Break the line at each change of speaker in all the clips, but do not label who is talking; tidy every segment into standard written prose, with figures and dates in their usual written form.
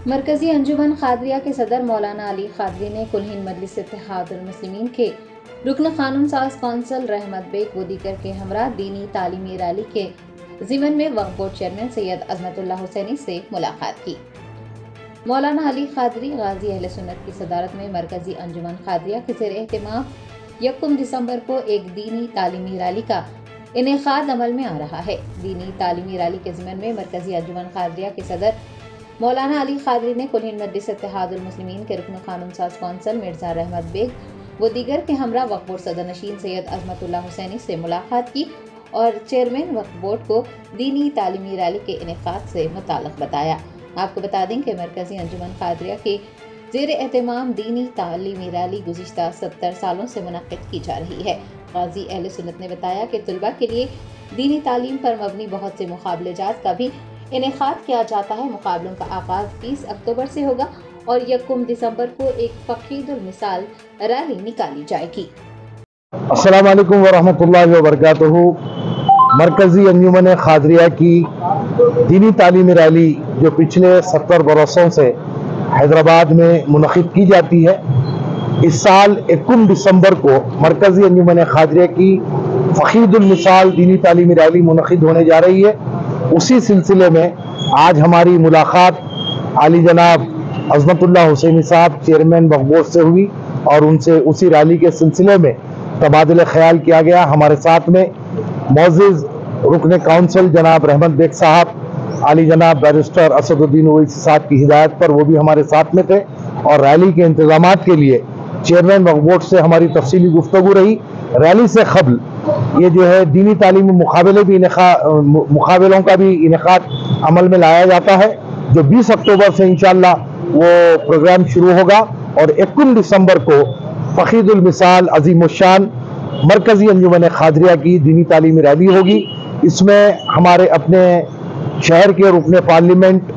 مرکزی انجمن قادریہ کے صدر مولانا علی قادری نے کل ہند مجلس اتحاد المسلمین کے رکن قانون ساز کونسل رحمت بیگ و دیگر کے ہمراہ دینی تعلیمی ریلی کے ضمن میں وقف بورڈ چیئرمین سید عظمت اللہ حسینی سے ملاقات کی۔ مولانا علی قادری غازی اہل سنت کی صدارت میں مرکزی انجمن قادریہ کے زیر اہتمام 1 دسمبر کو ایک دینی تعلیمی ریلی کا انعقاد عمل میں آ رہا ہے۔ دینی تعلیمی ریلی کے ضمن میں مرکزی انجمن قادریہ کے صدر مولانا علی قادری نے کل ہند مجلس اتحاد المسلمین کے رکن قانون ساز کونسل مرزا رحمت بیگ و دیگر کے ہمراہ وقف بورڈ صدر نشین سید عظمت اللہ حسینی سے ملاقات کی اور چیئرمین وقف بورڈ کو دینی تعلیمی ریلی کے انعقاد سے متعلق بتایا۔ آپ کو بتا دیں کہ مرکزی انجمن قادریہ کے زیر اہتمام دینی تعلیمی ریلی گزشتہ 70 سالوں سے منعقد کی جا رہی ہے۔ غازی اہل سنت نے بتایا کہ طلباء کے لیے دینی تعلیم پر مبنی بہت سے مقابلے جات کا بھی انعقاد کیا جاتا ہے۔ مقابلوں کا آغاز 20 اکتوبر سے ہوگا اور 1 دسمبر کو ایک فقید المثال ریلی نکالی جائے گی۔
السلام علیکم ورحمۃ اللہ وبرکاتہ۔ مرکزی انجمن قادریہ کی دینی تعلیمی ریلی جو پچھلے 70 برسوں سے حیدرآباد میں منعقد کی جاتی ہے، اس سال 1 دسمبر کو مرکزی انجمن قادریہ کی فقید المثال دینی تعلیمی ریلی منعقد ہونے جا رہی ہے۔ اسی سلسلے میں آج ہماری ملاقات عالی جناب عظمت اللہ حسینی صاحب چیئرمین وقف بورڈ سے ہوئی اور ان سے اسی ریلی کے سلسلے میں تبادلہ خیال کیا گیا۔ ہمارے ساتھ میں معزز رکن کونسل جناب رحمت بیگ صاحب، عالی جناب بیرسٹر اسد الدین اویسی صاحب کی ہدایت پر وہ بھی ہمارے ساتھ میں تھے، اور ریلی کے انتظامات کے لیے چیئرمین وقف بورڈ سے ہماری تفصیلی گفتگو رہی۔ ریلی سے قبل یہ جو ہے دینی تعلیمی مقابلوں کا بھی انعقاد عمل میں لایا جاتا ہے، جو 20 اکتوبر سے انشاءاللہ وہ پروگرام شروع ہوگا، اور 1 دسمبر کو فقید المثال عظیم الشان مرکزی انجمن قادریہ کی دینی تعلیمی ریلی ہوگی۔ اس میں ہمارے اپنے شہر کے رکن پارلیمنٹ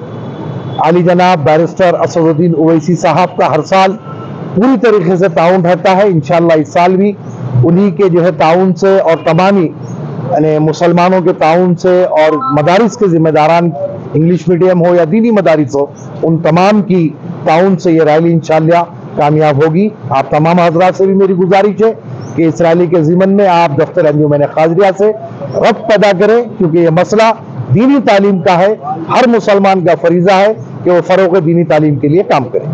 عالی جناب بیرسٹر اسد الدین اویسی صاحب کا ہر سال پوری طریقے سے تعاون رہتا ہے۔ انشاءاللہ اس سال بھی انہی کے جو ہے تعاون سے اور تمامی یعنی مسلمانوں کے تعاون سے اور مدارس کے ذمہ داران، انگلش میڈیم ہو یا دینی مدارس ہو، ان تمام کی تعاون سے یہ ریلی انشاءاللہ کامیاب ہوگی۔ آپ تمام حضرات سے بھی میری گزارش ہے کہ اس ریلی کے ضمن میں آپ دفتر انجمن قادریہ سے ربط پیدا کریں، کیونکہ یہ مسئلہ دینی تعلیم کا ہے۔ ہر مسلمان کا فریضہ ہے کہ وہ فروغ دینی تعلیم کے لیے کام کرے۔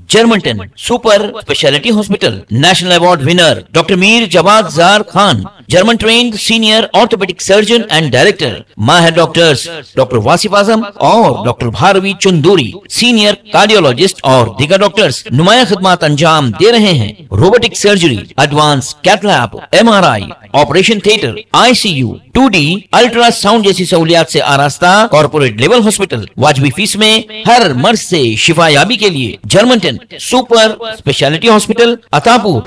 جرمنٹن super specialty hospital national award winner doctor Mir Jawad Zar Khan, German trained senior orthopaedic surgeon and director, ماہر ڈاکٹرز ڈاکٹر واصف اعظم اور doctor Bharavi Chanduri, senior cardiologist اور دیگر ڈاکٹرز نمایاں خدمات انجام دے رہے ہیں۔ Robotic surgery, advance cath lab, MRI، operation theatre, ICU، 2D ultrasound جیسی سہولیات سے آراستہ کارپوریٹ لیول ہاسپٹل، واجبی فیس میں ہر مرض سے شفا یابی کے لیے جرمنٹن سپر اسپیشلٹی ہاسپٹل عطا پور۔